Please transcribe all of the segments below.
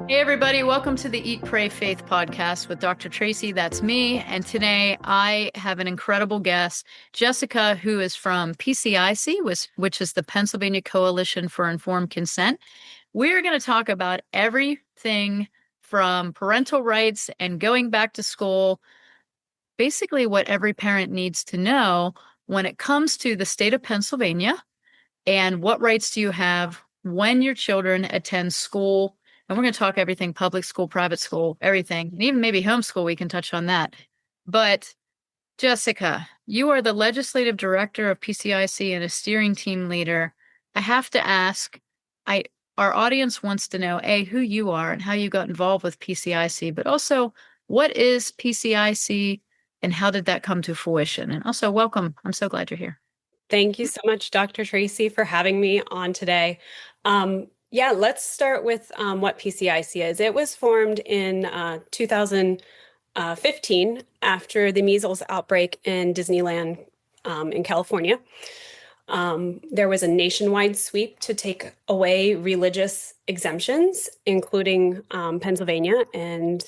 Hey, everybody, welcome to the Eat, Pray, Faith podcast with Dr. Tracey. That's me. And today I have an incredible guest, Jessica, who is from PCIC, which is the Pennsylvania Coalition for Informed Consent. We're going to talk about everything from parental rights and going back to school, basically what every parent needs to know when it comes to the state of Pennsylvania and what rights do you have when your children attend school. And we're going to talk everything public school, private school, everything, and even maybe homeschool. We can touch on that. But Jessica, you are the legislative director of PCIC and a steering team leader. I have to ask, our audience wants to know, A, who you are and how you got involved with PCIC, but also what is PCIC and how did that come to fruition? And also, welcome. I'm so glad you're here. Thank you so much, Dr. Tracey, for having me on today. Let's start with what PCIC is. It was formed in 2015 after the measles outbreak in Disneyland in California. There was a nationwide sweep to take away religious exemptions, including Pennsylvania, and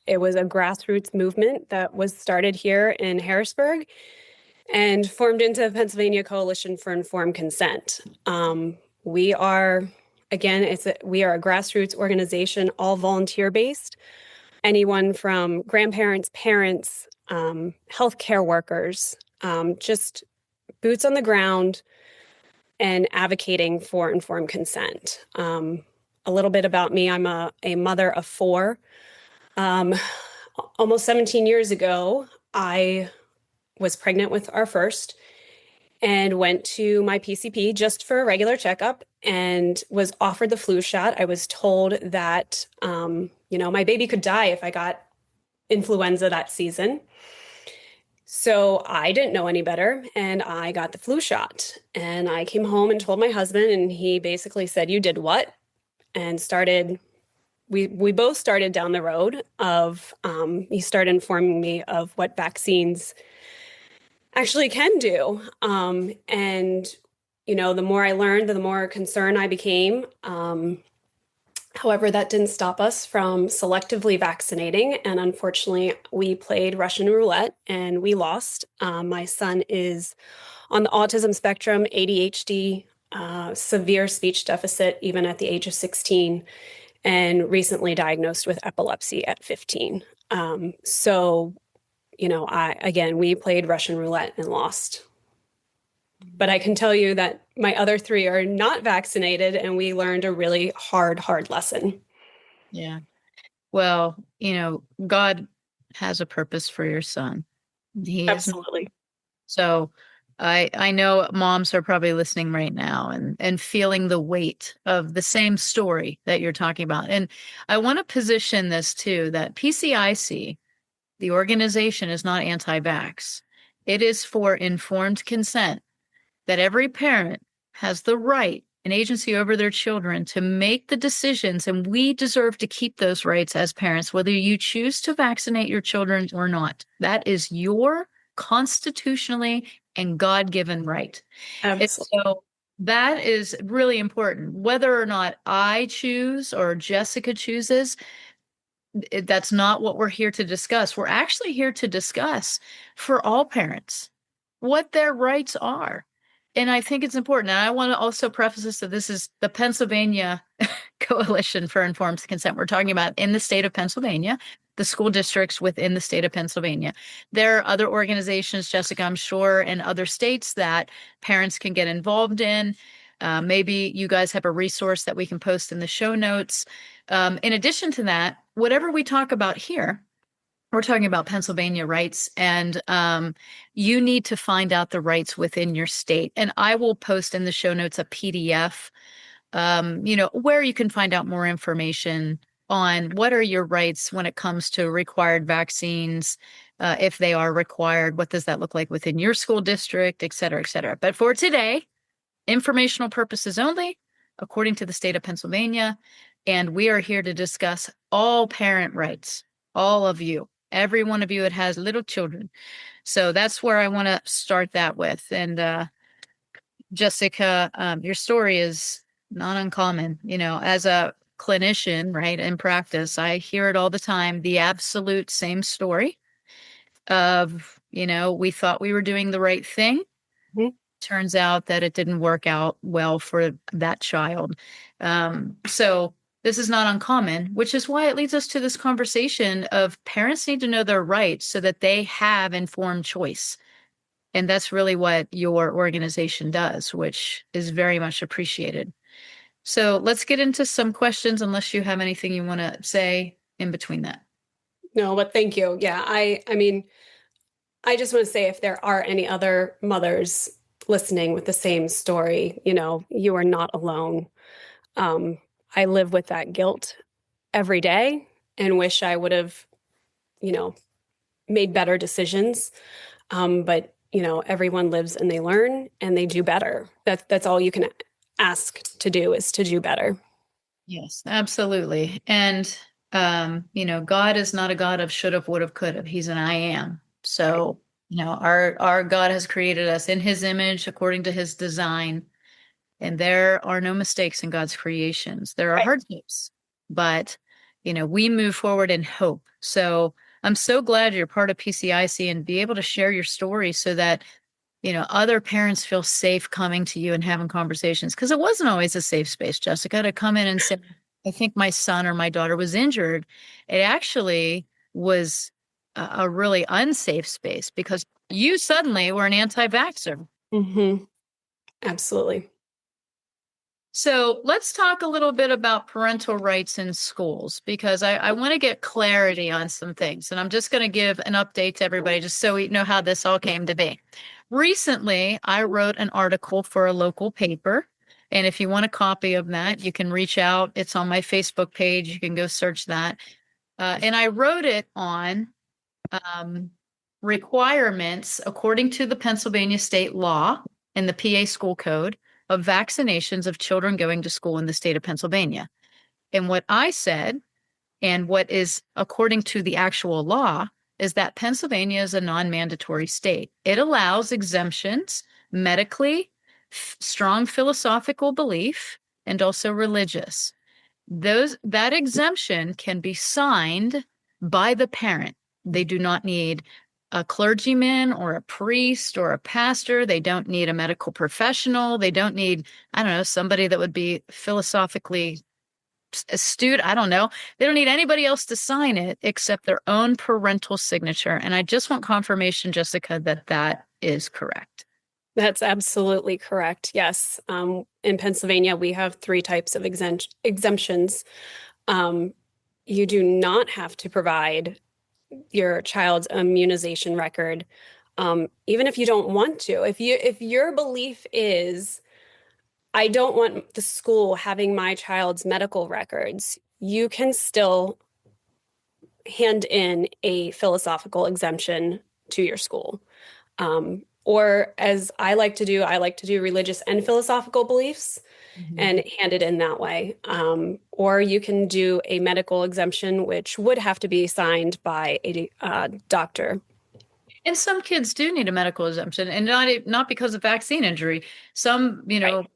it was a grassroots movement that was started here in Harrisburg and formed into the Pennsylvania Coalition for Informed Consent. We are a grassroots organization, all volunteer-based. Anyone from grandparents, parents, healthcare workers, just boots on the ground and advocating for informed consent. A little bit about me, I'm a mother of four. Almost 17 years ago, I was pregnant with our first and went to my PCP just for a regular checkup and was offered the flu shot. I was told that, my baby could die if I got influenza that season. So I didn't know any better and I got the flu shot and I came home and told my husband and he basically said, "You did what?" And we both started down the road of, he started informing me of what vaccines actually can do. The more I learned, the more concerned I became. However, that didn't stop us from selectively vaccinating. And unfortunately, we played Russian roulette and we lost. My son is on the autism spectrum, ADHD, severe speech deficit, even at the age of 16, and recently diagnosed with epilepsy at 15. We played Russian roulette and lost. But I can tell you that my other three are not vaccinated, and we learned a really hard lesson. Yeah. Well, God has a purpose for your son. Absolutely. So I know moms are probably listening right now and feeling the weight of the same story that you're talking about. And I want to position this too, that PCIC, the organization, is not anti-vax. It is for informed consent, that every parent has the right and agency over their children to make the decisions, and we deserve to keep those rights as parents, whether you choose to vaccinate your children or not. That is your constitutionally and God-given right. Absolutely. So that is really important. Whether or not I choose or Jessica chooses, that's not what we're here to discuss. We're actually here to discuss for all parents what their rights are. And I think it's important. And I want to also preface this that this is the Pennsylvania Coalition for Informed Consent. We're talking about in the state of Pennsylvania, the school districts within the state of Pennsylvania. There are other organizations, Jessica, I'm sure, in other states that parents can get involved in. Maybe you guys have a resource that we can post in the show notes. In addition to that, whatever we talk about here, we're talking about Pennsylvania rights, and you need to find out the rights within your state. And I will post in the show notes a PDF, where you can find out more information on what are your rights when it comes to required vaccines, if they are required, what does that look like within your school district, et cetera, et cetera. But for today, informational purposes only, according to the state of Pennsylvania. And we are here to discuss all parent rights, all of you. Every one of you that has little children. So that's where I want to start that with. And Jessica, your story is not uncommon. As a clinician, right, in practice, I hear it all the time, the absolute same story of, we thought we were doing the right thing. Mhm. Turns out that it didn't work out well for that child. So this is not uncommon, which is why it leads us to this conversation of parents need to know their rights so that they have informed choice. And that's really what your organization does, which is very much appreciated. So let's get into some questions, unless you have anything you want to say in between that. No, but thank you. Yeah, I mean, I just want to say if there are any other mothers listening with the same story, you are not alone. Um, I live with that guilt every day and wish I would have, you know, made better decisions. But everyone lives and they learn and they do better. That's all you can ask to do is to do better. Yes, absolutely. And God is not a God of should have, would have, could have. He's an I am. Right. So, our God has created us in his image according to his design. And there are no mistakes in God's creations. There are Right. hardships, but we move forward in hope. So I'm so glad you're part of PCIC and be able to share your story so that other parents feel safe coming to you and having conversations, because it wasn't always a safe space, Jessica, to come in and say, I think my son or my daughter was injured. It actually was a really unsafe space because you suddenly were an anti-vaxxer. Mm-hmm. Absolutely. So let's talk a little bit about parental rights in schools, because I want to get clarity on some things. And I'm just going to give an update to everybody just so we know how this all came to be. Recently, I wrote an article for a local paper. And if you want a copy of that, you can reach out. It's on my Facebook page. You can go search that. And I wrote it on um, requirements according to the Pennsylvania state law and the PA school code of vaccinations of children going to school in the state of Pennsylvania. And what I said, and what is according to the actual law, is that Pennsylvania is a non-mandatory state. It allows exemptions medically, strong philosophical belief, and also religious. That exemption can be signed by the parent. They do not need a clergyman or a priest or a pastor. They don't need a medical professional. They don't need, I don't know, somebody that would be philosophically astute. I don't know. They don't need anybody else to sign it except their own parental signature. And I just want confirmation, Jessica, that that is correct. That's absolutely correct. Yes. In Pennsylvania, we have three types of exemptions. Um, you do not have to provide your child's immunization record, even if you don't want to. If your belief is, I don't want the school having my child's medical records, you can still hand in a philosophical exemption to your school. Or as I like to do religious and philosophical beliefs Mhm. and hand it in that way. Or you can do a medical exemption, which would have to be signed by a doctor. And some kids do need a medical exemption, and not because of vaccine injury. Some, Right.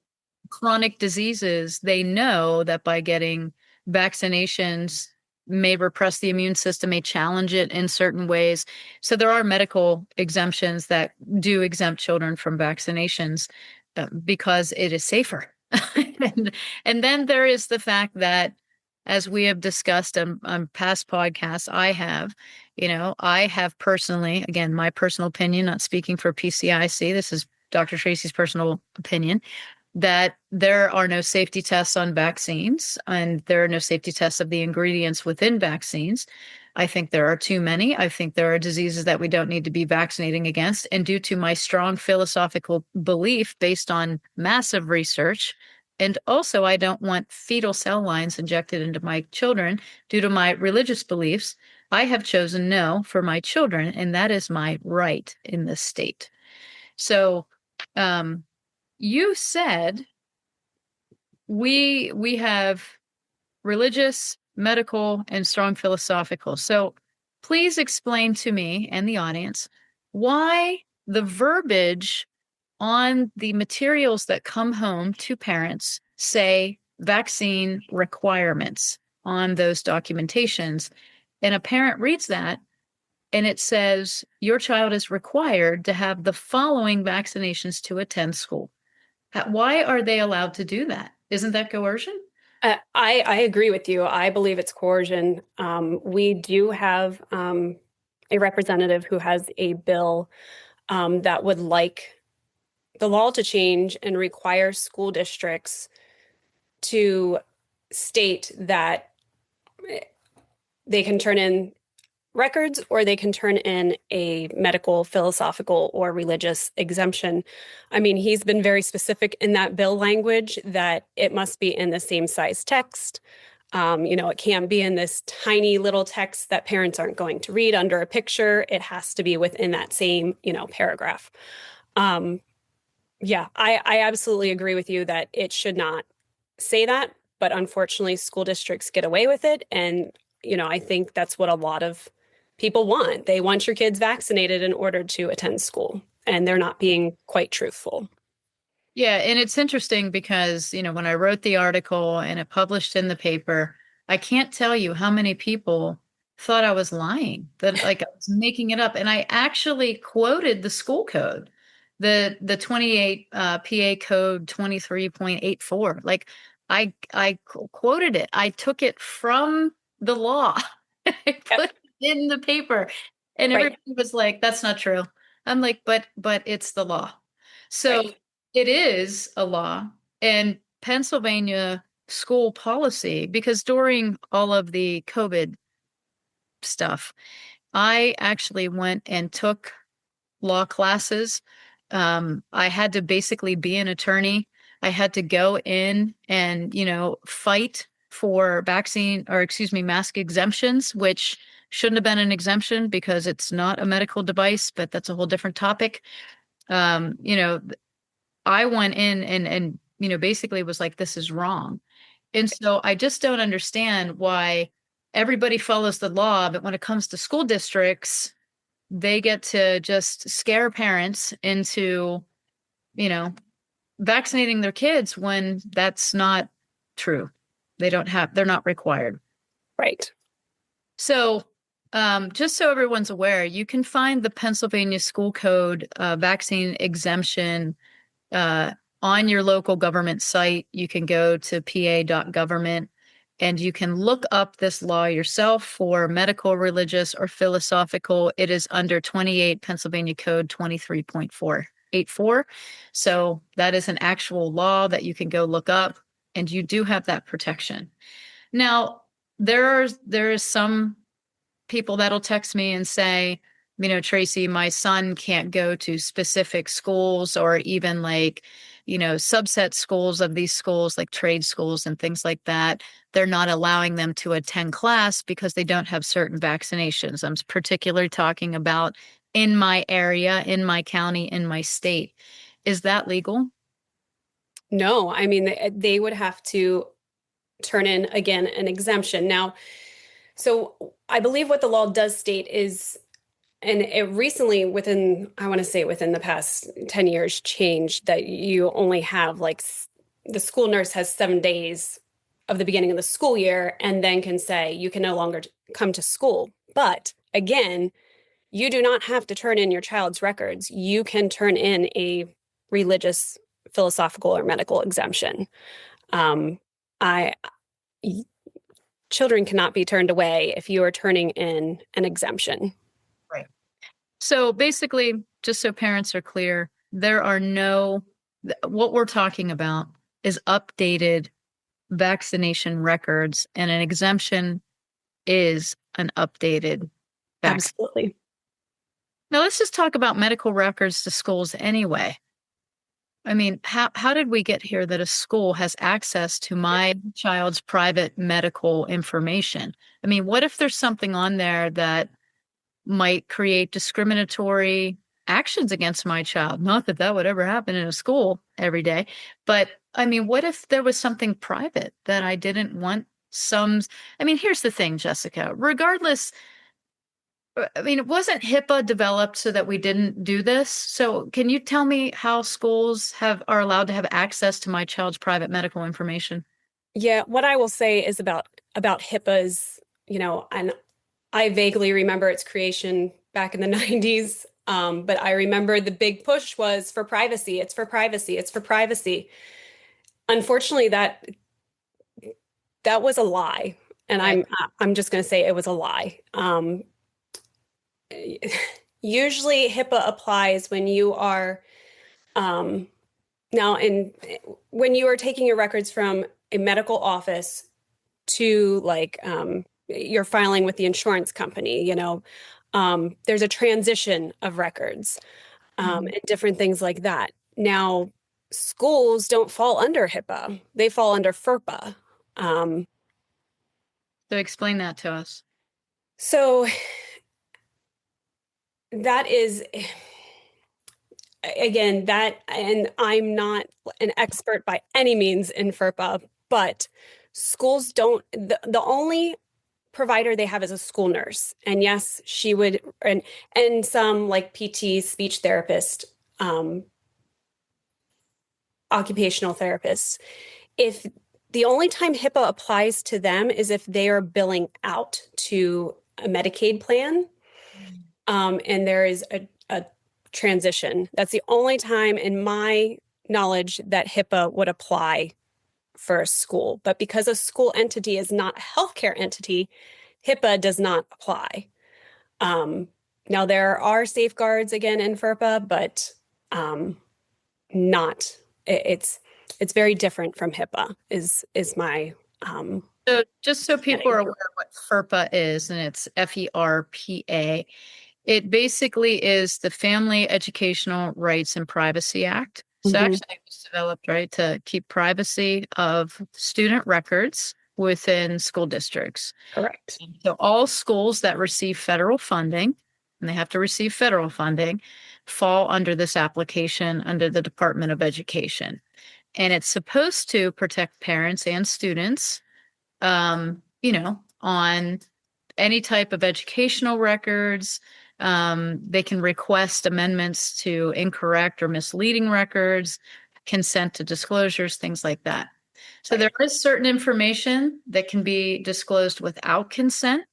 chronic diseases, they know that by getting vaccinations may repress the immune system, may challenge it in certain ways. So there are medical exemptions that do exempt children from vaccinations because it is safer. and, and then there is the fact that, as we have discussed on past podcasts, I have personally, again, my personal opinion, not speaking for PCIC, this is Dr. Tracey's personal opinion, that there are no safety tests on vaccines and there are no safety tests of the ingredients within vaccines. I think there are too many. I think there are diseases that we don't need to be vaccinating against. And due to my strong philosophical belief based on massive research, and also I don't want fetal cell lines injected into my children due to my religious beliefs, I have chosen no for my children, and that is my right in this state. So, um, you said we have religious, medical, and strong philosophical. So please explain to me and the audience why the verbiage on the materials that come home to parents say vaccine requirements on those documentations. And a parent reads that and it says, your child is required to have the following vaccinations to attend school. Why are they allowed to do that? Isn't that coercion? I agree with you. I believe it's coercion. We do have a representative who has a bill that would like the law to change and require school districts to state that they can turn in records or they can turn in a medical, philosophical, or religious exemption. I mean, he's been very specific in that bill language that it must be in the same size text. It can't be in this tiny little text that parents aren't going to read under a picture. It has to be within that same, paragraph. Yeah, I absolutely agree with you that it should not say that, but unfortunately, school districts get away with it. And, I think that's what a lot of people want. They want your kids vaccinated in order to attend school, and they're not being quite truthful. Yeah, and it's interesting because, when I wrote the article and it published in the paper, I can't tell you how many people thought I was lying, that like I was making it up. And I actually quoted the school code, the 28 PA code 23.84. Like I quoted it. I took it from the law. I put Yep. it in the paper. And Right, everybody was like, that's not true. I'm like, but it's the law. So right. it is a law, and Pennsylvania school policy, because during all of the COVID stuff, I actually went and took law classes. I had to basically be an attorney. I had to go in and, fight for vaccine or, excuse me, mask exemptions, which shouldn't have been an exemption because it's not a medical device, but that's a whole different topic. Um, you know, I went in and basically was like, this is wrong. And so I just don't understand why everybody follows the law, but when it comes to school districts, they get to just scare parents into, you know, vaccinating their kids when that's not true. They're not required. Right. So, just so everyone's aware, you can find the Pennsylvania School Code vaccine exemption uh, on your local government site. You can go to pa.government and you can look up this law yourself for medical, religious, or philosophical. It is under 28 Pennsylvania Code 23.484. So that is an actual law that you can go look up, and you do have that protection. Now, there is some people that'll text me and say, Tracey, my son can't go to specific schools or even like, subset schools of these schools, like trade schools and things like that. They're not allowing them to attend class because they don't have certain vaccinations. I'm particularly talking about in my area, in my county, in my state. Is that legal? No, I mean, they would have to turn in again an exemption. Now, so I believe what the law does state is, and it recently I want to say within the past 10 years changed that you only have the school nurse has 7 days of the beginning of the school year and then can say you can no longer come to school. But again, you do not have to turn in your child's records. You can turn in a religious, philosophical, or medical exemption. Um, I Children cannot be turned away if you are turning in an exemption. Right. So basically, just so parents are clear, what we're talking about is updated vaccination records, and an exemption is an updated vaccine. Absolutely. Now, let's just talk about medical records to schools anyway. I mean, how did we get here that a school has access to my child's private medical information? I mean, what if there's something on there that might create discriminatory actions against my child? Not that that would ever happen in a school every day, but I mean, what if there was something private that I didn't want I mean, here's the thing, Jessica, regardless, I mean, it wasn't HIPAA developed so that we didn't do this. So can you tell me how schools are allowed to have access to my child's private medical information? Yeah, what I will say is about HIPAA is, and I vaguely remember its creation back in the 90s. But I remember the big push was for privacy. It's for privacy. It's for privacy. Unfortunately, that was a lie, and Right. I'm just going to say it was a lie. Usually, HIPAA applies when you are um, now in when you are taking your records from a medical office to you're filing with the insurance company, there's a transition of records, Mhm. and different things like that. Now, schools don't fall under HIPAA, they fall under FERPA. Um, So explain that to us. so that is, again, and I'm not an expert by any means in FERPA, but schools don't, the only provider they have is a school nurse. And yes, she would, and some like PT, speech therapist, um, occupational therapists. If the only time HIPAA applies to them is if they are billing out to a Medicaid plan, and there is a transition. That's the only time in my knowledge that HIPAA would apply for a school. But because a school entity is not a healthcare entity, HIPAA does not apply. Um, Now there are safeguards again in FERPA, but not it's very different from HIPAA is my So just so people understanding. are aware what FERPA is, and it's FERPA, it basically is the Family Educational Rights and Privacy Act. So Mhm. actually it was developed, right, to keep privacy of student records within school districts. Correct. So all schools that receive federal funding, and they have to receive federal funding, fall under this application under the Department of Education. And it's supposed to protect parents and students, on any type of educational records. They can request amendments to incorrect or misleading records, consent to disclosures, things like that. So Right. there is certain information that can be disclosed without consent,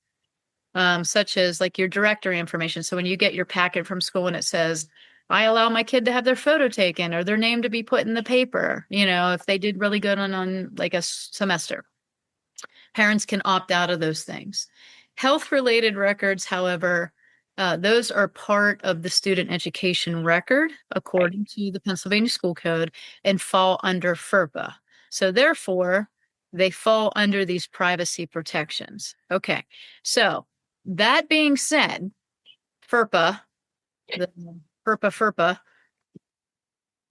such as like your directory information. So when you get your packet from school and it says, I allow my kid to have their photo taken or their name to be put in the paper, if they did really good on like a semester. Parents can opt out of those things. Health related records, however, those are part of the student education record Right. according to the Pennsylvania School Code and fall under FERPA. So, therefore, they fall under these privacy protections. Okay. So, that being said, FERPA, the FERPA,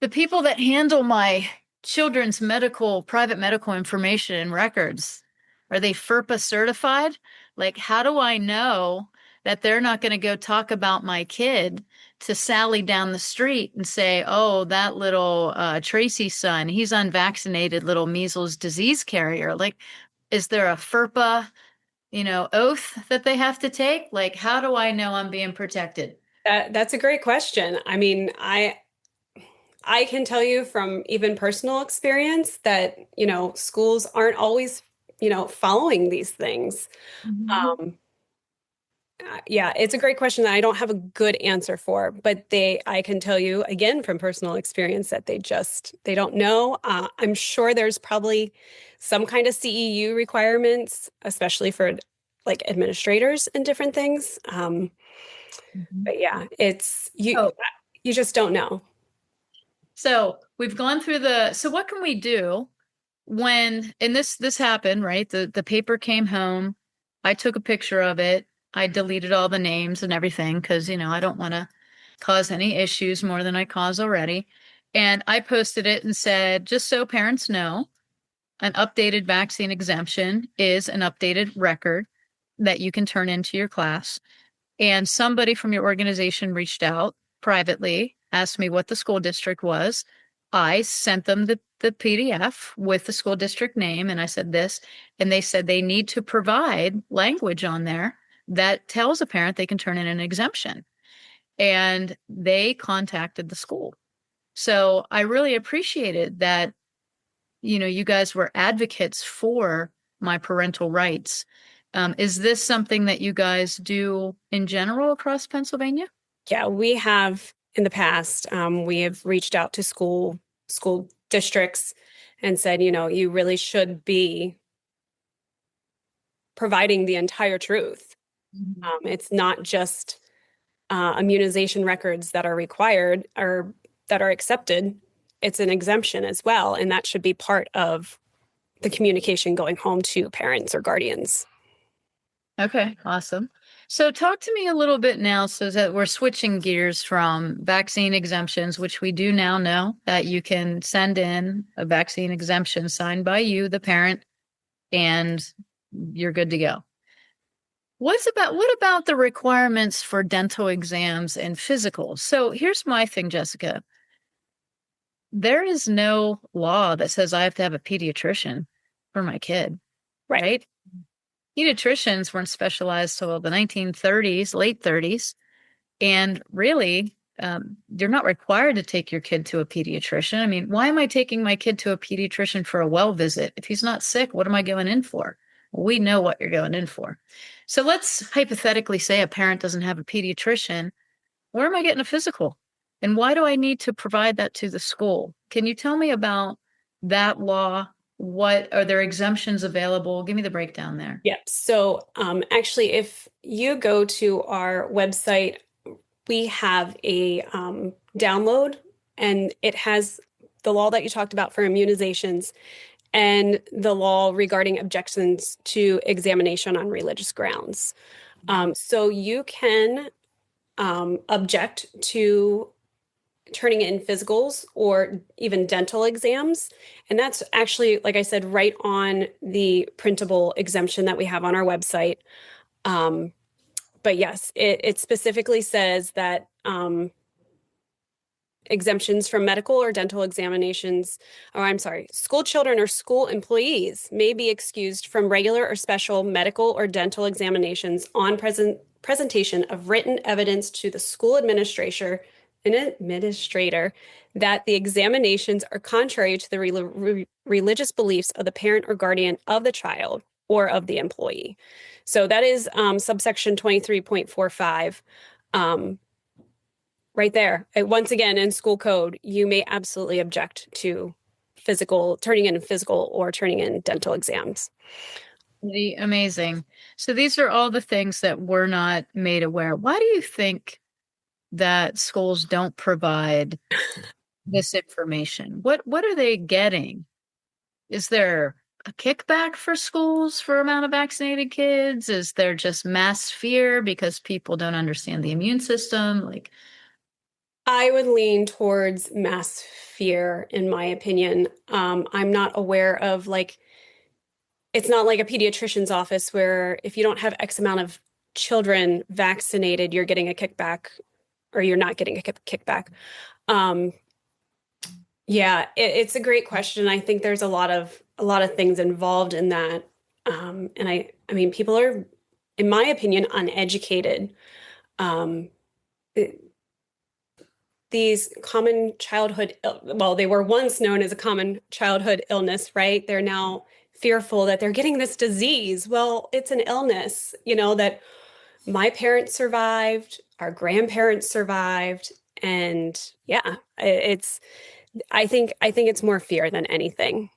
the people that handle my children's private medical information and records, are they FERPA certified? Like, how do I know that they're not going to go talk about my kid to Sally down the street and say, oh, that little Tracey son, he's unvaccinated little measles disease carrier? Like, is there a FERPA, oath that they have to take? Like, how do I know I'm being protected? That's a great question. I mean, I can tell you from even personal experience that, schools aren't always, following these things. Mhm. Um, yeah, it's a great question that I don't have a good answer for, but I can tell you again from personal experience that they don't know. I'm sure there's probably some kind of CEU requirements, especially for like administrators and different things. Mhm. But yeah, Oh, you just don't know. so we've gone through so what can we do and this happened, right? The paper came home. I took a picture of it. I deleted all the names and everything because, I don't want to cause any issues more than I cause already. And I posted it and said, just so parents know, an updated vaccine exemption is an updated record that you can turn into your class. And somebody from your organization reached out privately, asked me what the school district was. I sent them the PDF with the school district name, and I said this, and they said they need to provide language on there that tells a parent they can turn in an exemption. And they contacted the school. So I really appreciated that you guys were advocates for my parental rights. Is this something that you guys do in general across Pennsylvania? Yeah, we have in the past, we have reached out to school districts and said, you really should be providing the entire truth. Mhm. It's not just immunization records that are required or that are accepted. It's an exemption as well, and that should be part of the communication going home to parents or guardians. Okay, awesome. So talk to me a little bit now so that we're switching gears from vaccine exemptions, which we do now know that you can send in a vaccine exemption signed by you, the parent, and you're good to go. What about the requirements for dental exams and physicals? So here's my thing, Jessica. There is no law that says I have to have a pediatrician for my kid, Right. right? Pediatricians weren't specialized till the 1930s, late 30s. And really, you're not required to take your kid to a pediatrician. I mean, why am I taking my kid to a pediatrician for a well visit? If he's not sick, what am I going in for? Well, we know what you're going in for. So let's hypothetically say a parent doesn't have a pediatrician. Where am I getting a physical? And why do I need to provide that to the school? Can you tell me about that law? What are there exemptions available? Give me the breakdown there. Yep. So actually, if you go to our website, we have a download, and it has the law that you talked about for immunizations and the law regarding objections to examination on religious grounds. So you can object to turning in physicals or even dental exams. And that's actually, like I said, right on the printable exemption that we have on our website. But yes, it specifically says that exemptions from medical or dental examinations, or I'm sorry, school children or school employees may be excused from regular or special medical or dental examinations on presentation of written evidence to the school administrator that the examinations are contrary to the religious beliefs of the parent or guardian of the child or of the employee. So that is subsection 23.45. Right there. Once again, in school code, you may absolutely object to turning in physical or turning in dental exams. Amazing. So these are all the things that we're not made aware. Why do you think that schools don't provide this information? What are they getting? Is there a kickback for schools for amount of vaccinated kids? Is there just mass fear because people don't understand the immune system? Like, I would lean towards mass fear, in my opinion. I'm not aware of it's not like a pediatrician's office where if you don't have X amount of children vaccinated, you're getting a kickback or you're not getting a kickback. Um, yeah, it's a great question. I think there's a lot of things involved in that. And I mean, people are, in my opinion, uneducated. Um, these common well, they were once known as a common childhood illness, right? They're now fearful that they're getting this disease. Well, it's an illness, that my parents survived, our grandparents survived, and yeah, it's I think it's more fear than anything.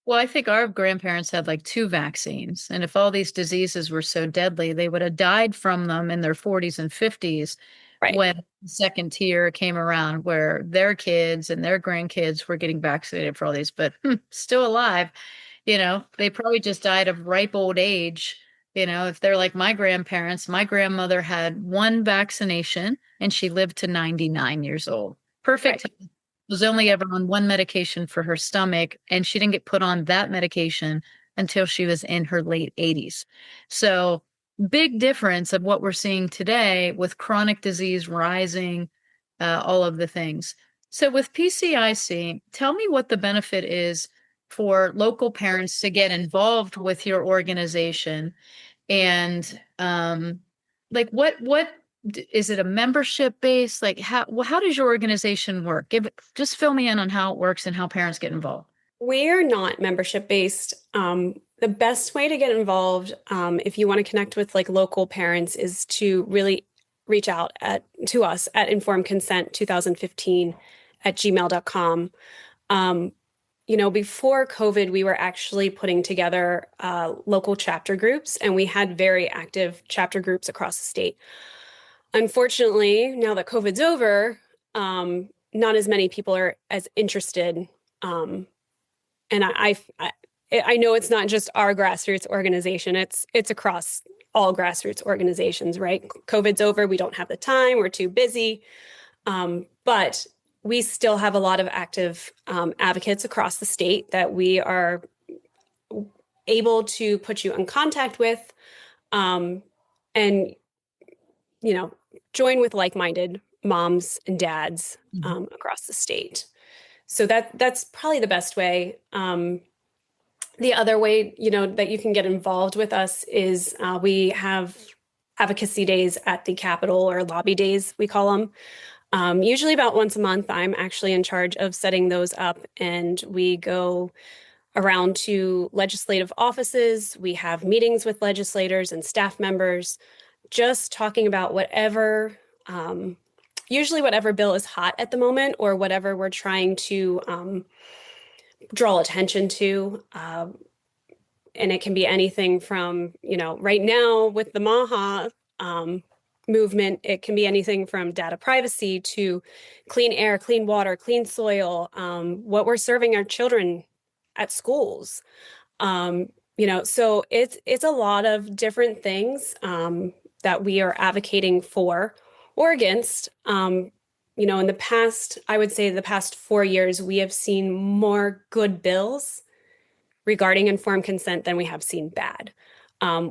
well, I think our grandparents had like two vaccines. And if all these diseases were so deadly, they would have died from them in their 40s and 50s Right. when the second tier came around, where their kids and their grandkids were getting vaccinated for all these, but still alive. They probably just died of ripe old age. If they're like my grandparents, my grandmother had one vaccination and she lived to 99 years old. Right. Perfect. Was only ever on one medication for her stomach, and she didn't get put on that medication until she was in her late 80s. So, big difference of what we're seeing today with chronic disease rising, all of the things. So, with PCIC, tell me what the benefit is for local parents to get involved with your organization, and like what is it, a membership base? Like how does your organization work? Just fill me in on how it works and how parents get involved. We are not membership based. The best way to get involved, if you want to connect with like local parents, is to really reach out to us at informedconsent2015 at gmail.com. Um, before COVID, we were actually putting together local chapter groups, and we had very active chapter groups across the state. Unfortunately, now that COVID's over, not as many people are as interested. Um, and I know it's not just our grassroots organization. It's across all grassroots organizations, right? COVID's over. We don't have the time. We're too busy. But we still have a lot of active advocates across the state that we are able to put you in contact with, and join with like-minded moms and dads across the state. So that's probably the best way. The other way, that you can get involved with us is we have advocacy days at the Capitol, or lobby days, we call them. Usually about once a month. I'm actually in charge of setting those up, and we go around to legislative offices. We have meetings with legislators and staff members, just talking about usually whatever bill is hot at the moment, or whatever we're trying to draw attention to. And it can be anything from, right now with the MAHA movement, it can be anything from data privacy to clean air, clean water, clean soil, what we're serving our children at schools. So it's a lot of different things that we are advocating for or against. In the past, I would say the past 4 years, we have seen more good bills regarding informed consent than we have seen bad,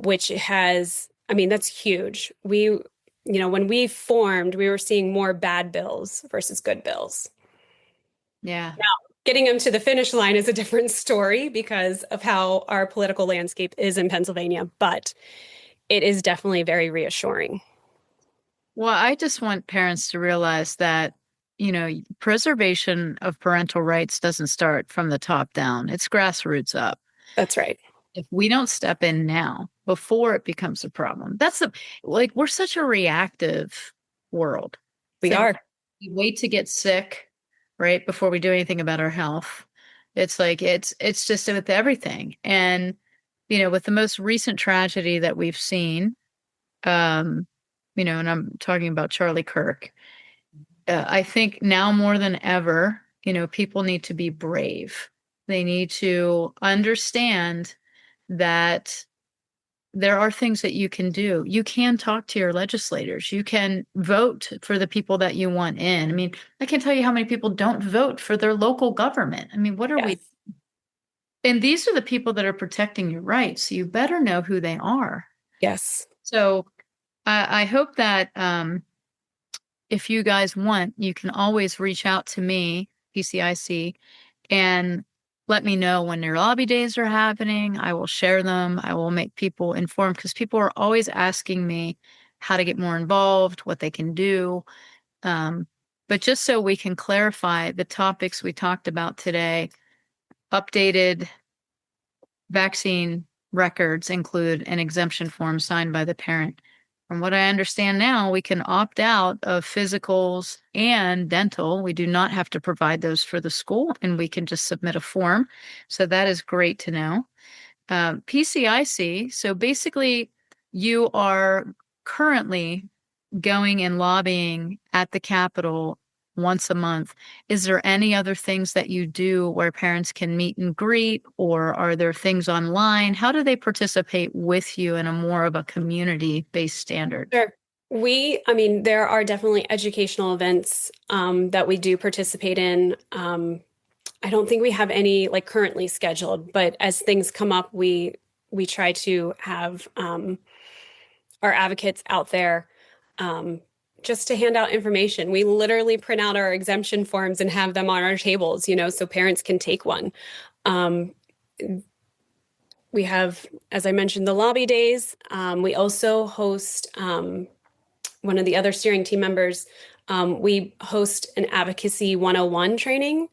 which that's huge. When we formed, we were seeing more bad bills versus good bills. Yeah. Getting them to the finish line is a different story because of how our political landscape is in Pennsylvania, but it is definitely very reassuring. Well, I just want parents to realize that, preservation of parental rights doesn't start from the top down. It's grassroots up. That's right. If we don't step in now before it becomes a problem, we're such a reactive world. We So are. we wait to get sick, right, before we do anything about our health. It's like it's just with everything. And, with the most recent tragedy that we've seen, and I'm talking about Charlie Kirk. I think now more than ever, people need to be brave. They need to understand that there are things that you can do. You can talk to your legislators. You can vote for the people that you want in. I mean, I can't tell you how many people don't vote for their local government. I mean, what are we? Yes. And these are the people that are protecting your rights. So you better know who they are. Yes. So I hope that if you guys want, you can always reach out to me, PCIC, and let me know when your lobby days are happening. I will share them. I will make people informed because people are always asking me how to get more involved, what they can do. But just so we can clarify the topics we talked about today, updated vaccine records include an exemption form signed by the parent. From what I understand now, we can opt out of physicals and dental. We do not have to provide those for the school, and we can just submit a form. So that is great to know. PCIC, so basically, you are currently going and lobbying at the Capitol once a month. Is there any other things that you do where parents can meet and greet, or are there things online? How do they participate with you in a more of a community-based standard? Sure. There are definitely educational events that we do participate in. I don't think we have any like currently scheduled, but as things come up, we try to have our advocates out there just to hand out information. We literally print out our exemption forms and have them on our tables, so parents can take one. Um, we have, as I mentioned, the lobby days. We also host one of the other steering team members. We host an advocacy 101 training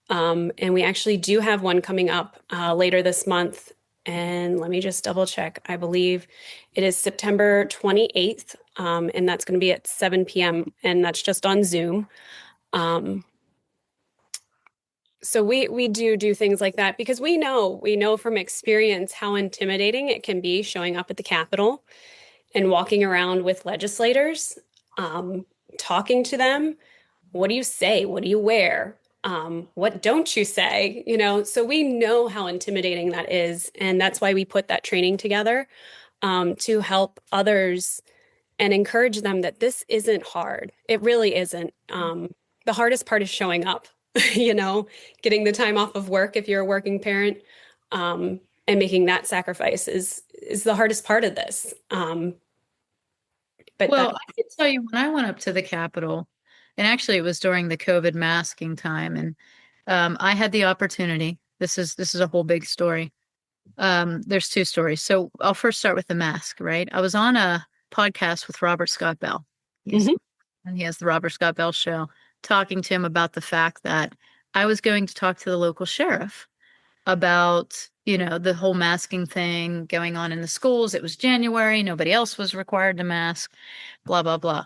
And we actually do have one coming up later this month. And let me just double check. I believe it is September 28th, and that's going to be at 7 p.m. And that's just on Zoom. Um, so we do things like that because we know from experience how intimidating it can be showing up at the Capitol and walking around with legislators, um, talking to them. What do you say? What do you wear? What don't you say? So we know how intimidating that is. And that's why we put that training together to help others and encourage them that this isn't hard. It really isn't. The hardest part is showing up, you know, getting the time off of work if you're a working parent, and making that sacrifice is the hardest part of this. But Well, that, I can tell you when I went up to the Capitol, and actually it was during the COVID masking time, and I had the opportunity. This is a whole big story. There's two stories. So I'll first start with the mask, right? I was on a podcast with Robert Scott Bell. He's Mhm. and he has the Robert Scott Bell show, talking to him about the fact that I was going to talk to the local sheriff about, the whole masking thing going on in the schools. It was January, nobody else was required to mask, blah, blah, blah.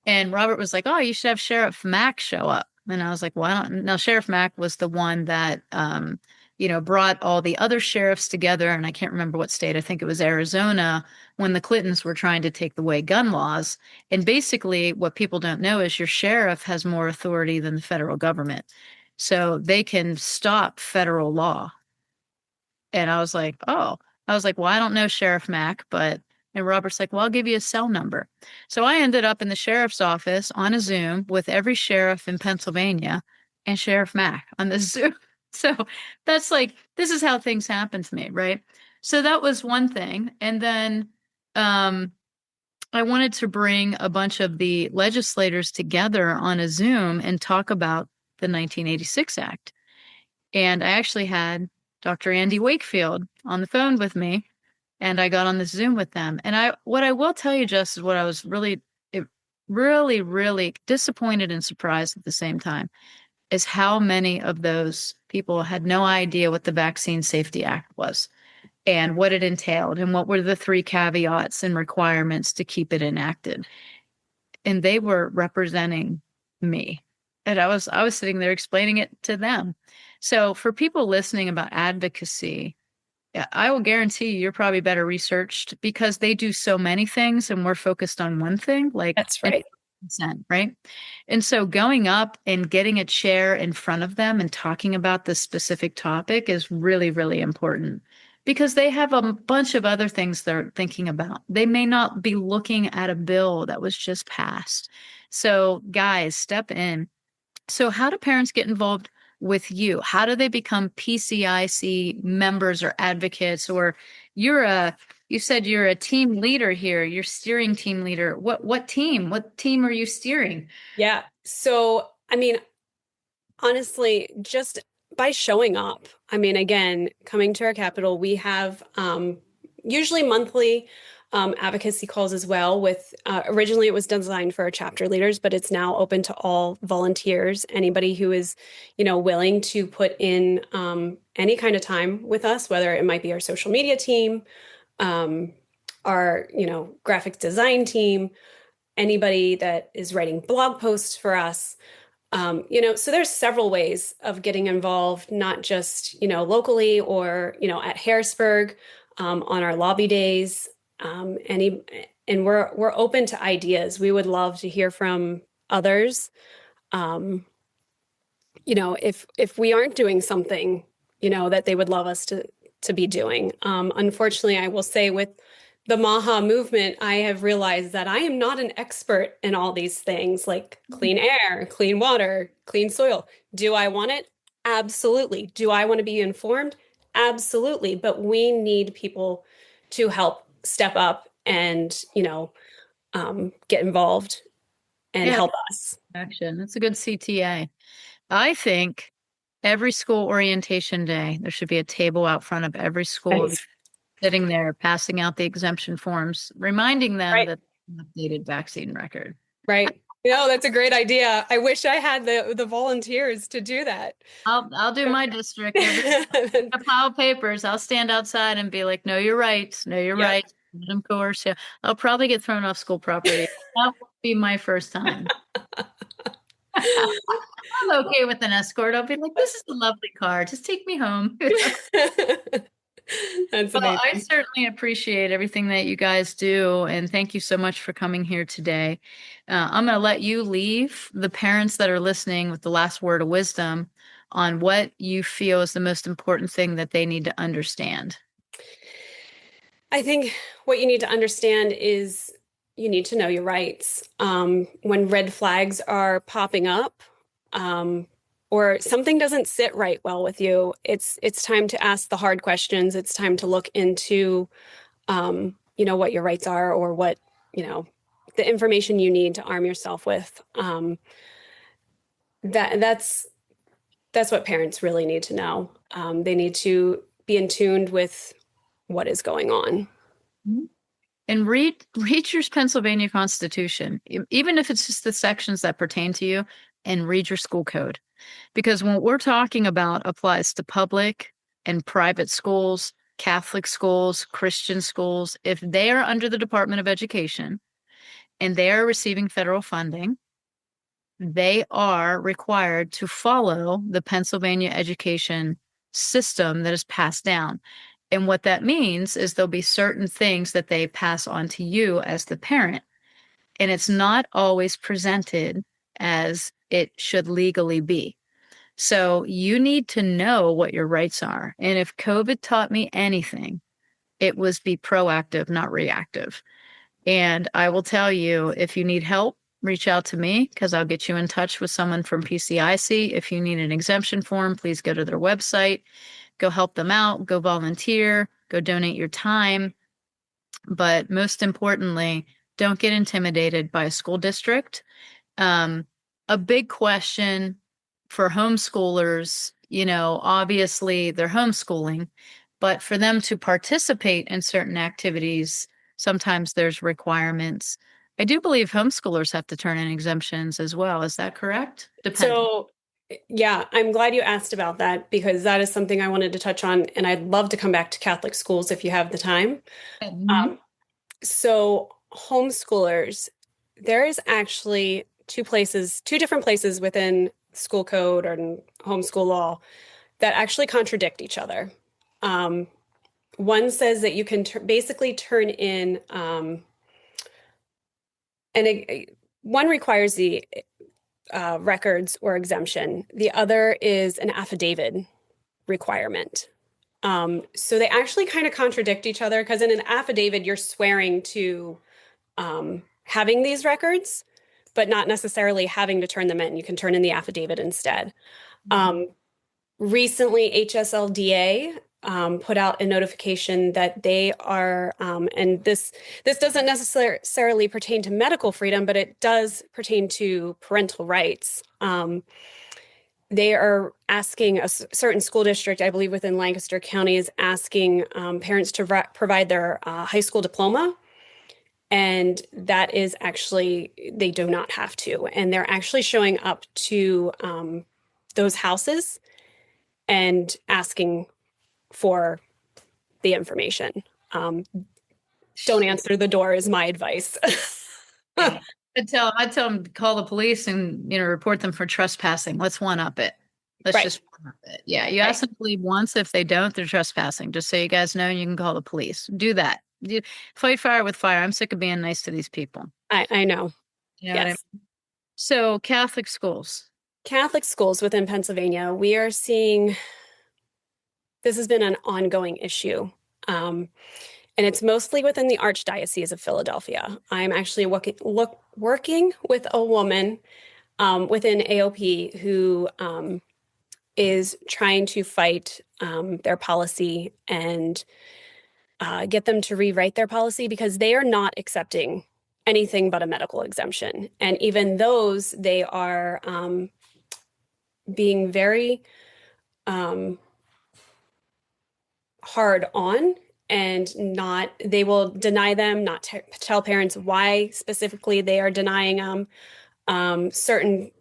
And Robert was like, "Oh, you should have Sheriff Mack show up." And I was like, "Why not?" Now, Sheriff Mack was the one that, brought all the other sheriffs together. And I can't remember what state, I think it was Arizona, when the Clintons were trying to take away gun laws. And basically, what people don't know is your sheriff has more authority than the federal government. So they can stop federal law. And I was like, well, I don't know Sheriff Mack, and Robert's like, well, I'll give you a cell number. So I ended up in the sheriff's office on a Zoom with every sheriff in Pennsylvania and Sheriff Mack on the Zoom. So that's like, this is how things happen to me, right? So that was one thing. And then um, I wanted to bring a bunch of the legislators together on a Zoom and talk about the 1986 Act. And I actually had Dr. Andy Wakefield on the phone with me, and I got on the Zoom with them. And what I will tell you, Jess, is what I was really, really disappointed and surprised at the same time is how many of those people had no idea what the Vaccine Safety Act was and what it entailed and what were the three caveats and requirements to keep it enacted. And they were representing me. And I was sitting there explaining it to them. So for people listening about advocacy, yeah, I will guarantee you're probably better researched because they do so many things and we're focused on one thing, like That's right. consent, right? And so going up and getting a chair in front of them and talking about this specific topic is really, really important because they have a bunch of other things they're thinking about. They may not be looking at a bill that was just passed. So, guys, step in. So, how do parents get involved with you? How do they become PCIC members or advocates? Or you said you're a team leader here. You're steering team leader. What team? What team are you steering? Yeah. So, I mean, honestly, just by showing up, I mean, again, coming to our Capitol, we have usually monthly advocacy calls as well. With originally it was designed for our chapter leaders, but it's now open to all volunteers, anybody who is, willing to put in any kind of time with us, whether it might be our social media team, um, our, graphic design team, anybody that is writing blog posts for us. So there's several ways of getting involved, not just, locally or, at Harrisburg, on our lobby days. And we're open to ideas. We would love to hear from others. Um, if we aren't doing something, that they would love us to be doing. Unfortunately, I will say with the Maha movement, I have realized that I am not an expert in all these things like clean air, clean water, clean soil. Do I want it? Absolutely. Do I want to be informed? Absolutely. But we need people to help step up and, get involved and Yeah, help us. action. It's a good CTA. I think every school orientation day, there should be a table out front of every school Nice. sitting there passing out the exemption forms, reminding them Right. that updated vaccine record. Right. No, that's a great idea. I wish I had the volunteers to do that. I'll do my district every a pile of papers. I'll stand outside and be like, "No, you're right. No, you're Yep. right." Let them coerce you. I'll probably get thrown off school property. That will be my first time. I'm okay with an escort. I'll be like, "This is a lovely car. Just take me home." That's Well, I amazing. certainly appreciate everything that you guys do, and thank you so much for coming here today. I'm going to let you leave the parents that are listening with the last word of wisdom on what you feel is the most important thing that they need to understand. I think what you need to understand is you need to know your rights. When red flags are popping up, or something doesn't sit right well with you, it's time to ask the hard questions. It's time to look into, what your rights are, or what, the information you need to arm yourself with. That's what parents really need to know. They need to be in tune with what is going on. Mhm. And read your Pennsylvania Constitution, even if it's just the sections that pertain to you, and read your school code. Because what we're talking about applies to public and private schools, Catholic schools, Christian schools. If they are under the Department of Education and they are receiving federal funding, they are required to follow the Pennsylvania education system that is passed down. And what that means is there'll be certain things that they pass on to you as the parent. And it's not always presented as it should legally be. So you need to know what your rights are. And if COVID taught me anything, it was be proactive, not reactive. And I will tell you, if you need help, reach out to me because I'll get you in touch with someone from PCIC. If you need an exemption form, please go to their website, go help them out, go volunteer, go donate your time. But most importantly, don't get intimidated by a school district. Um, a big question for homeschoolers, obviously they're homeschooling, but for them to participate in certain activities, sometimes there's requirements. I do believe homeschoolers have to turn in exemptions as well. Is that correct? Depending. So, yeah, I'm glad you asked about that because that is something I wanted to touch on, and I'd love to come back to Catholic schools if you have the time. Mhm. So, homeschoolers, there is actually two different places within school code and homeschool law that actually contradict each other. Um, One says that you can basically turn in, and one requires the records or exemption. The other is an affidavit requirement. So they actually kind of contradict each other because in an affidavit, you're swearing to having these records, but not necessarily having to turn them in. You can turn in the affidavit instead. Um, Recently, HSLDA put out a notification that they are, and this doesn't necessarily pertain to medical freedom, but it does pertain to parental rights. They are asking a certain school district, I believe within Lancaster County, is asking parents to provide their high school diploma. And that is actually, they do not have to. And they're actually showing up to those houses and asking for the information. Um, don't answer the door is my advice. Yeah. I tell them to call the police and report them for trespassing. Let's one up it. Let's Right, just one up it. Yeah, you right. ask them to leave once. If they don't, they're trespassing. Just so you guys know, you can call the police. Do that. Fight fire with fire. I'm sick of being nice to these people. I know. You know what I Yes. mean? So Catholic schools. Catholic schools within Pennsylvania, we are seeing this has been an ongoing issue. Um, and it's mostly within the Archdiocese of Philadelphia. I'm actually working with a woman within AOP who is trying to fight their policy and get them to rewrite their policy because they are not accepting anything but a medical exemption. And even those, they are being very um, hard on and not, they will deny them, not tell parents why specifically they are denying them. Certain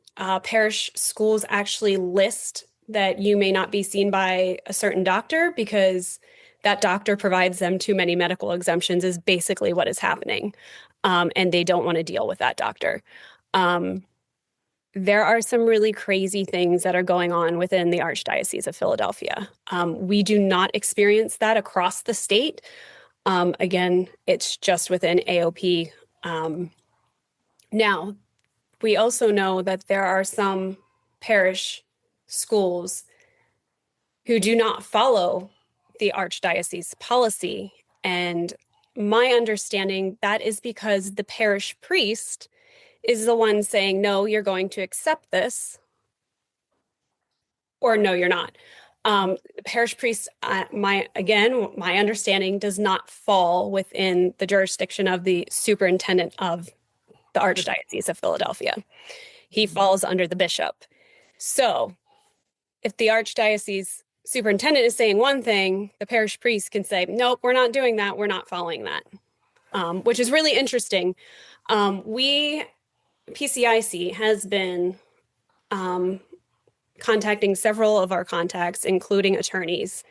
parish schools actually list that you may not be seen by a certain doctor because that doctor provides them too many medical exemptions, is basically what is happening. And they don't want to deal with that doctor. Um, there are some really crazy things that are going on within the Archdiocese of Philadelphia. We do not experience that across the state. Again, it's just within AOP. Now, we also know that there are some parish schools who do not follow the Archdiocese policy. And my understanding, that is because the parish priest is the one saying, no, you're going to accept this, or no, you're not. The parish priest, my understanding does not fall within the jurisdiction of the superintendent of the Archdiocese of Philadelphia. He falls under the bishop. So if the Archdiocese superintendent is saying one thing, the parish priest can say, nope, we're not doing that. We're not following that, which is really interesting. PCIC has been contacting several of our contacts, including attorneys,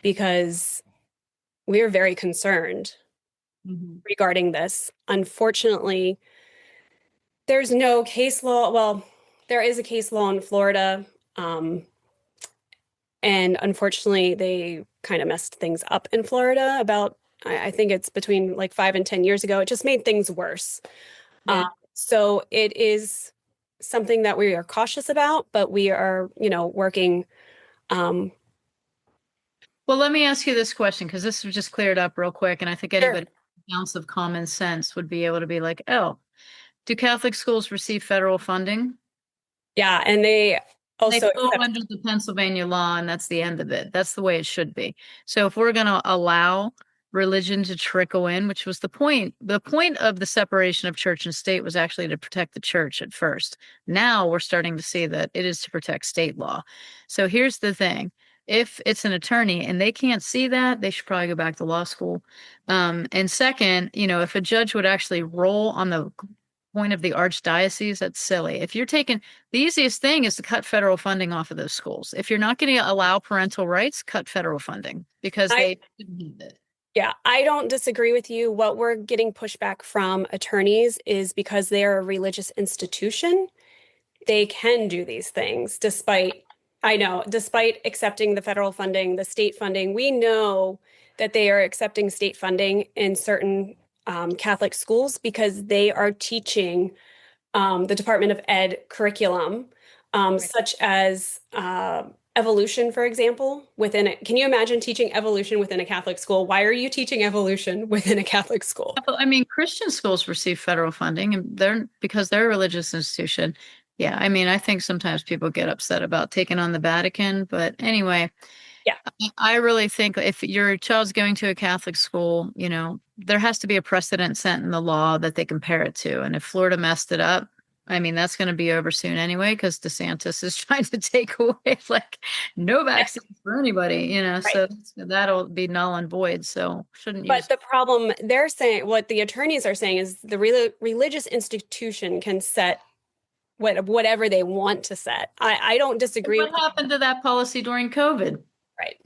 because we're very concerned regarding this. Unfortunately, there's no case law. Well, there is a case law in Florida. And unfortunately, they kind of messed things up in Florida about, I think it's between like 5 and 10 years ago. It just made things worse. Yeah. So it is something that we are cautious about, but we are, working. Well, let me ask you this question because this was just cleared up real quick, and I think Sure. anybody with an ounce of common sense would be able to be like, "Oh, do Catholic schools receive federal funding?" Yeah, and they They also fall accept. under the Pennsylvania law, and that's the end of it. That's the way it should be. So if we're going to allow religion to trickle in, which was the point of the separation of church and state was actually to protect the church at first. Now we're starting to see that it is to protect state law. So here's the thing. If it's an attorney and they can't see that, they should probably go back to law school. And second, if a judge would actually roll on the point of the archdiocese, that's silly. If you're taking the easiest thing is to cut federal funding off of those schools. If you're not going to allow parental rights, cut federal funding because I they need it. Yeah, I don't disagree with you. What we're getting pushback from attorneys is because they are a religious institution, they can do these things despite accepting the federal funding, the state funding. We know that they are accepting state funding in certain Catholic schools because they are teaching the Department of Ed curriculum, Right. such as evolution, for example, within it. Can you imagine teaching evolution within a Catholic school? Why are you teaching evolution within a Catholic school? Well, I mean, Christian schools receive federal funding and they're because they're a religious institution. Yeah, I mean, I think sometimes people get upset about taking on the Vatican, but anyway, Yeah. I really think if your child's going to a Catholic school, there has to be a precedent set in the law that they compare it to. And if Florida messed it up, I mean, that's going to be over soon anyway, because DeSantis is trying to take away like no Yeah. vaccines for anybody, Right. so that'll be null and void. So shouldn't But use. the problem they're saying, what the attorneys are saying is the religious institution can set whatever they want to set. I don't disagree What with you. happened to that policy during COVID? Right.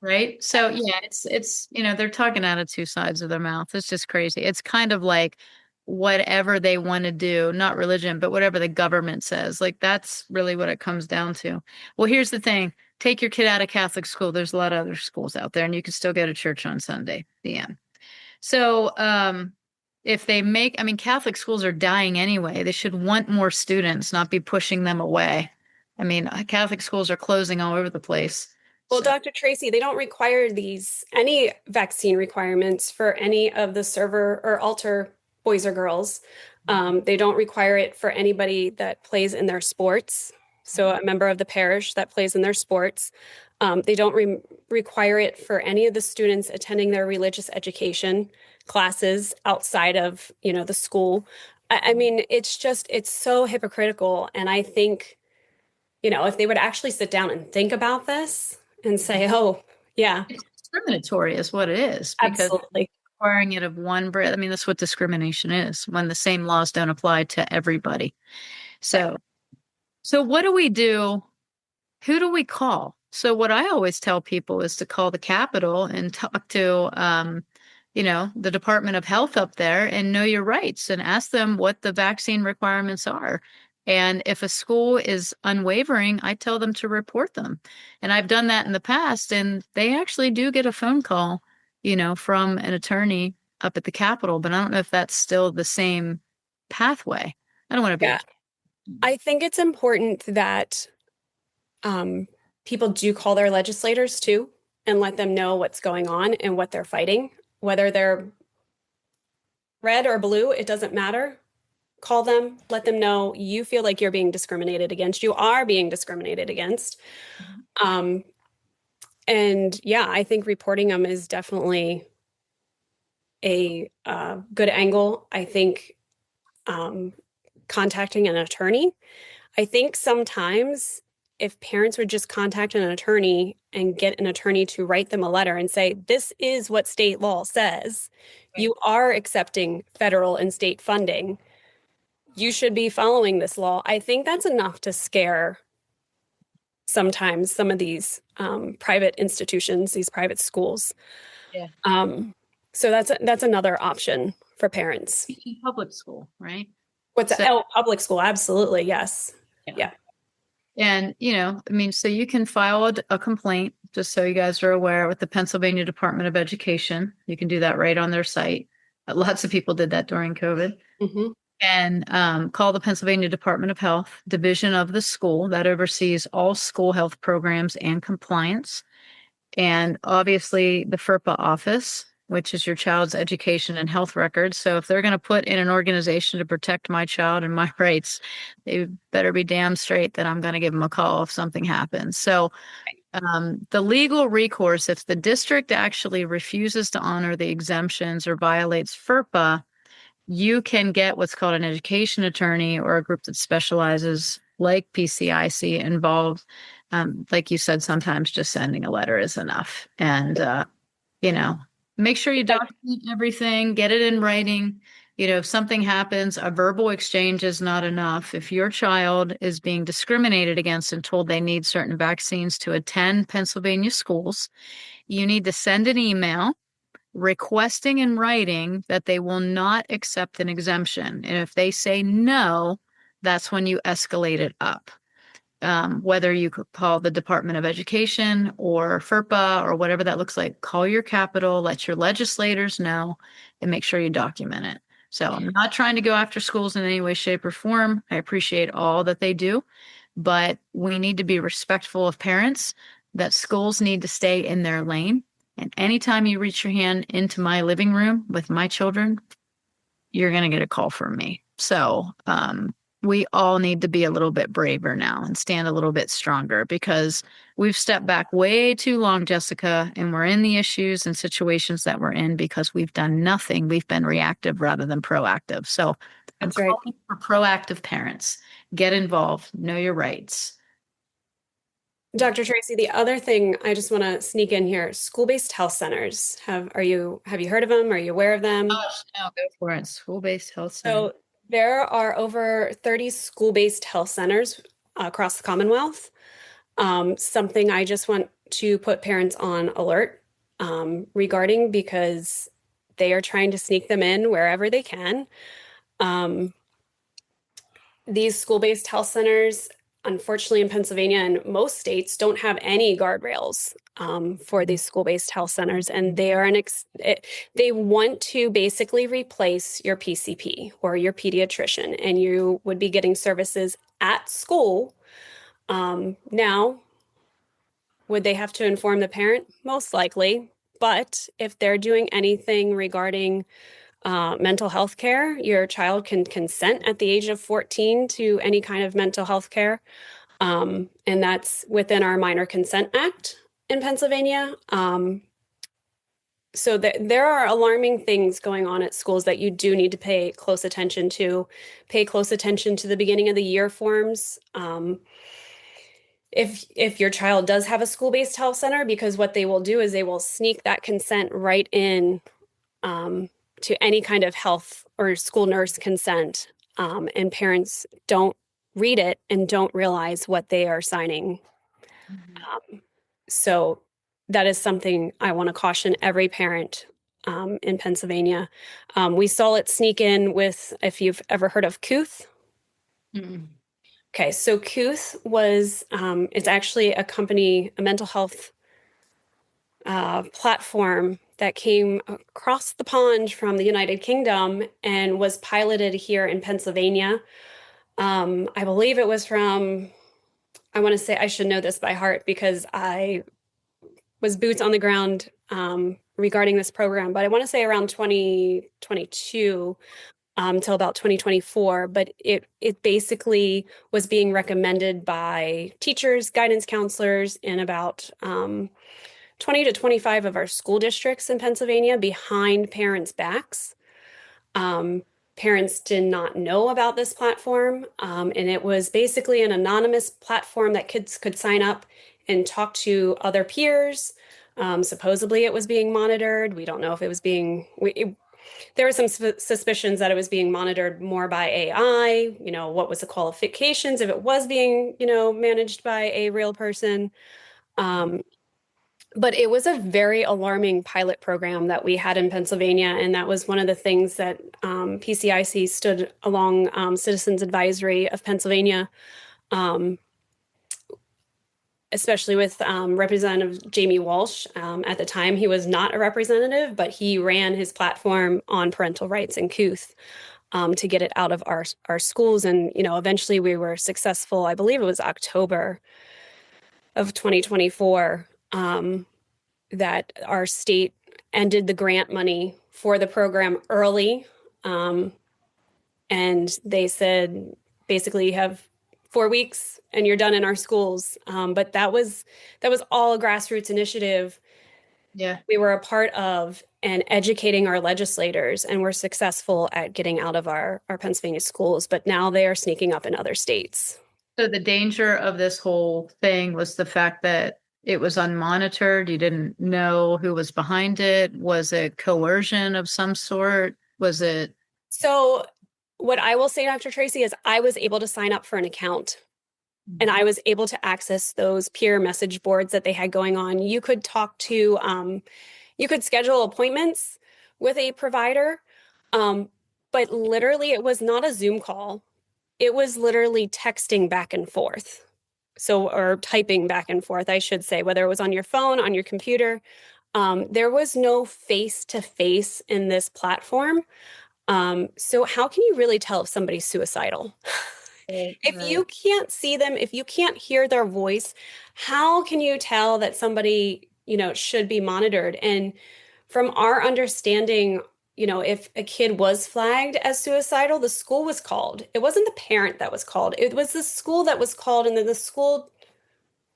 Right. So yeah, it's they're talking out of two sides of their mouth. It's just crazy. It's kind of like whatever they want to do, not religion, but whatever the government says. Like that's really what it comes down to. Well, here's the thing. Take your kid out of Catholic school. There's a lot of other schools out there and you can still go to church on Sunday. The end. So if they I mean, Catholic schools are dying anyway. They should want more students, not be pushing them away. I mean, Catholic schools are closing all over the place. Well, So Dr. Tracey, they don't require any vaccine requirements for any of the server or altar boys or girls. They don't require it for anybody that plays in their sports. So a member of the parish that plays in their sports. They don't require it for any of the students attending their religious education classes outside of, the school. I mean, it's so hypocritical. And I think, if they would actually sit down and think about this and say, oh, yeah, it's discriminatory is what it is because absolutely. requiring it of one bread. I mean, that's what discrimination is when the same laws don't apply to everybody. So, so what do we do? Who do we call? So what I always tell people is to call the Capitol and talk to, the Department of Health up there and know your rights and ask them what the vaccine requirements are. And if a school is unwavering, I tell them to report them. And I've done that in the past, and they actually do get a phone call, from an attorney up at the Capitol, but I don't know if that's still the same pathway. I don't want to be Yeah, I think it's important that um, people do call their legislators too and let them know what's going on and what they're fighting, whether they're red or blue, it doesn't matter. Call them, let them know you feel like you're being discriminated against. You are being discriminated against. Um, and yeah, I think reporting them is definitely a good angle. I think contacting an attorney. I think sometimes if parents would just contact an attorney and get an attorney to write them a letter and say, this is what state law says, you are accepting federal and state funding. You should be following this law. I think that's enough to scare sometimes some of these private institutions, these private schools. Yeah. So that's another option for parents. Teaching public school, right? What's So, public school? Absolutely, yes. Yeah. And, so you can file a complaint, just so you guys are aware, with the Pennsylvania Department of Education. You can do that right on their site. Lots of people did that during COVID. Mm-hmm. And call the Pennsylvania Department of Health, division of the school that oversees all school health programs and compliance. And obviously the FERPA office, which is your child's education and health records. So if they're going to put in an organization to protect my child and my rights, they better be damn straight that I'm going to give them a call if something happens. So the legal recourse, if the district actually refuses to honor the exemptions or violates FERPA, you can get what's called an education attorney or a group that specializes like PCIC involved. Like you said, sometimes just sending a letter is enough. And, make sure you document everything, get it in writing. If something happens, a verbal exchange is not enough. If your child is being discriminated against and told they need certain vaccines to attend Pennsylvania schools, you need to send an email requesting in writing that they will not accept an exemption. And if they say no, that's when you escalate it up. Whether you could call the Department of Education or FERPA or whatever that looks like, call your capital, let your legislators know, and make sure you document it. So I'm not trying to go after schools in any way, shape, or form. I appreciate all that they do, but we need to be respectful of parents, that schools need to stay in their lane. And anytime you reach your hand into my living room with my children, you're going to get a call from me. So we all need to be a little bit braver now and stand a little bit stronger, because we've stepped back way too long, Jessica, and we're in the issues and situations that we're in because we've done nothing. We've been reactive rather than proactive. So I'm That's right. calling for proactive parents. Get involved, know your rights. Dr. Tracey, the other thing I just want to sneak in here, school-based health centers. Have you heard of them? Are you aware of them? Gosh, no, go for it. School-based health center. So there are over 30 school-based health centers across the Commonwealth. Something I just want to put parents on alert regarding, because they are trying to sneak them in wherever they can. These school-based health centers, unfortunately, in Pennsylvania and most states, don't have any guardrails for these school-based health centers, and they are they want to basically replace your PCP or your pediatrician, and you would be getting services at school. Now, would they have to inform the parent? Most likely, but if they're doing anything regarding mental health care, your child can consent at the age of 14 to any kind of mental health care. And that's within our Minor Consent Act in Pennsylvania. So there are alarming things going on at schools that you do need to pay close attention to. Pay close attention to the beginning of the year forms. If your child does have a school-based health center, because what they will do is they will sneak that consent right in to any kind of health or school nurse consent. And parents don't read it and don't realize what they are signing. Mhm. So that is something I want to caution every parent in Pennsylvania. We saw it sneak in with, if you've ever heard of Couth. Mm-mm. Okay, so Couth was, it's actually a company, a mental health platform that came across the pond from the United Kingdom and was piloted here in Pennsylvania. I believe it was from, I want to say, I should know this by heart because I was boots on the ground regarding this program, but I want to say around 2022 till about 2024. But it basically was being recommended by teachers, guidance counselors in about 20 to 25 of our school districts in Pennsylvania behind parents' backs. Um, Parents did not know about this platform, and it was basically an anonymous platform that kids could sign up and talk to other peers. Supposedly, it was being monitored. We don't know if it was being. There were some suspicions that it was being monitored more by AI. What was the qualifications if it was being, managed by a real person? Um, but it was a very alarming pilot program that we had in Pennsylvania, and that was one of the things that PCIC stood along Citizens Advisory of Pennsylvania, um, especially with Representative Jamie Walsh. At the time, he was not a representative, but he ran his platform on parental rights and couth to get it out of our schools. And eventually, we were successful. I believe it was October of 2024. That our state ended the grant money for the program early. Um, and they said basically you have 4 weeks and you're done in our schools. But that was all a grassroots initiative Yeah. we were a part of and educating our legislators, and we're successful at getting out of our Pennsylvania schools, but now they are sneaking up in other states. So the danger of this whole thing was the fact that it was unmonitored. You didn't know who was behind it. Was it coercion of some sort? Was it? So what I will say, Dr. Tracey, is I was able to sign up for an account and I was able to access those peer message boards that they had going on. You could talk to, you could schedule appointments with a provider, um, but literally it was not a Zoom call. It was literally texting back and forth. So, or typing back and forth, I should say, whether it was on your phone, on your computer. There was no face to face in this platform. So how can you really tell if somebody's suicidal? Right, If right. you can't see them, if you can't hear their voice, how can you tell that somebody, should be monitored? And from our understanding, if a kid was flagged as suicidal, the school was called. It wasn't the parent that was called. It was the school that was called, and then the school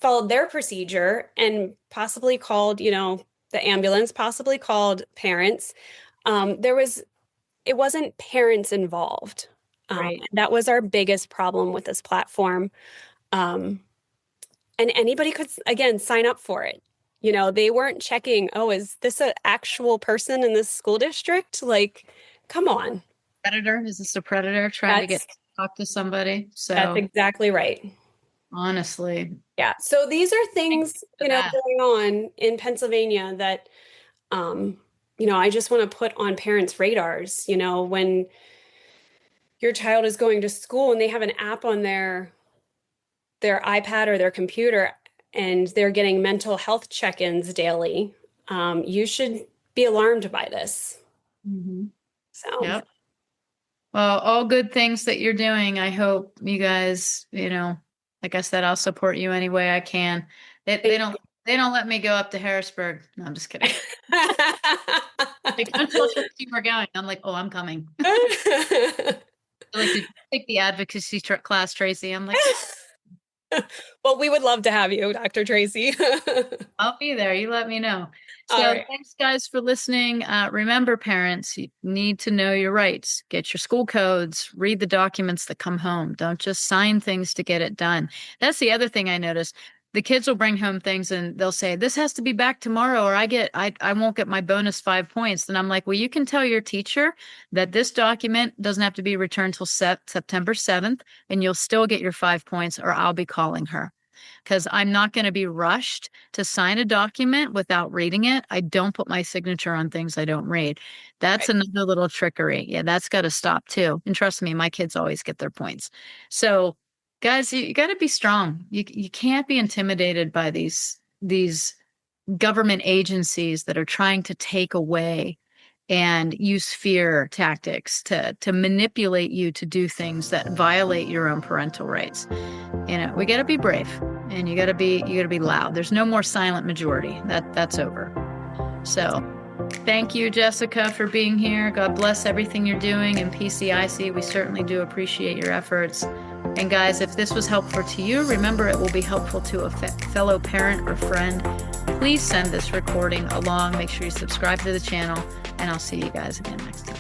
followed their procedure and possibly called, the ambulance, possibly called parents. There was it wasn't parents involved. Right. That was our biggest problem with this platform. Um, and anybody could, again, sign up for it. They weren't checking, oh, is this an actual person in this school district? Like, come on. Predator? Is this a predator trying to That's get talk to somebody? that's So exactly right. honestly, Yeah. So these are thank you things, for that. going on in Pennsylvania that um, I just want to put on parents' radars, when your child is going to school and they have an app on their iPad or their computer and they're getting mental health check-ins daily, you should be alarmed by this. Hmm. So, Yep. Well, all good things that you're doing. I hope you guys, like I said, I'll support you any way I can. They, thank they don't they don't let me go up to Harrisburg. No, I'm just kidding. Like until you. we're going, I'm like, oh, I'm coming. Like, did you take the advocacy class, Tracy? I'm like, yeah, Well, we would love to have you, Dr. Tracy. I'll be there. You let me know. All So right. thanks, guys, for listening. Remember, parents, you need to know your rights. Get your school codes. Read the documents that come home. Don't just sign things to get it done. That's the other thing I noticed. the kids will bring home things and they'll say, this has to be back tomorrow, or I won't get my bonus 5 points. Then I'm like, well, you can tell your teacher that this document doesn't have to be returned till September 7th, and you'll still get your 5 points, or I'll be calling her. Because I'm not going to be rushed to sign a document without reading it. I don't put my signature on things I don't read. That's Right. another little trickery. Yeah, that's got to stop too. And trust me, my kids always get their points. So, guys, you got to be strong. You can't be intimidated by these government agencies that are trying to take away and use fear tactics to manipulate you to do things that violate your own parental rights. We got to be brave, and you got to be loud. There's no more silent majority. That's over. So thank you, Jessica, for being here. God bless everything you're doing in PCIC. We certainly do appreciate your efforts. And guys, if this was helpful to you, remember it will be helpful to a fellow parent or friend. Please send this recording along. Make sure you subscribe to the channel, and I'll see you guys again next time.